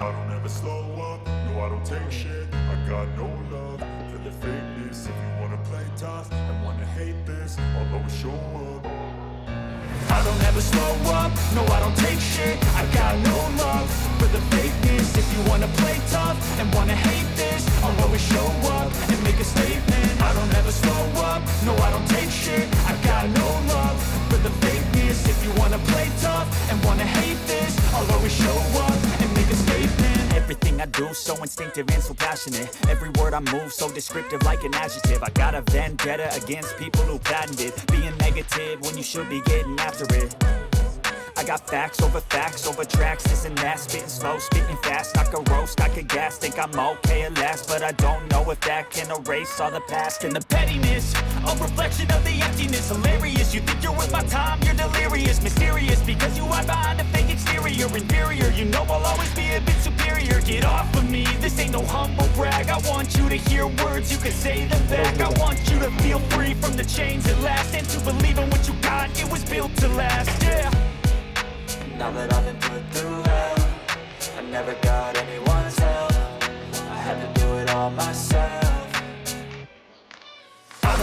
I don't ever slow up, no I don't take shit. I got no love for the fakeness. If you wanna play tough and wanna hate this, I'll always show up. I don't ever slow up, no I don't take shit. I got no love for the fakeness. If you wanna play tough and wanna hate this, I'll always show up and make a statement. I don't ever slow up, no I don't take shit. I got no love for the fakeness. If you wanna play tough and wanna hate this, I'll always show up and make a statement. Everything I do so instinctive and so passionate. Every word I move so descriptive like an adjective. I got a vendetta against people who patented being negative when you should be getting after it. I got facts over tracks, this and that. Spitting slow, spitting fast, I could roast, I could gas. Think I'm okay at last, but I don't know if that can erase all the past. And the pettiness, a reflection of the emptiness. Hilarious, you think you're worth my time, you're delirious. Mysterious, because you hide behind a fake exterior. Inferior, you know I'll always be a bit superior. Get off of me, this ain't no humble brag. I want you to hear words, you can say them back. I want you to feel free from the chains at last, and to believe in what you got, it was built to last, yeah. Now that I've been put through hell, I never got anyone's help. I had to do it all myself.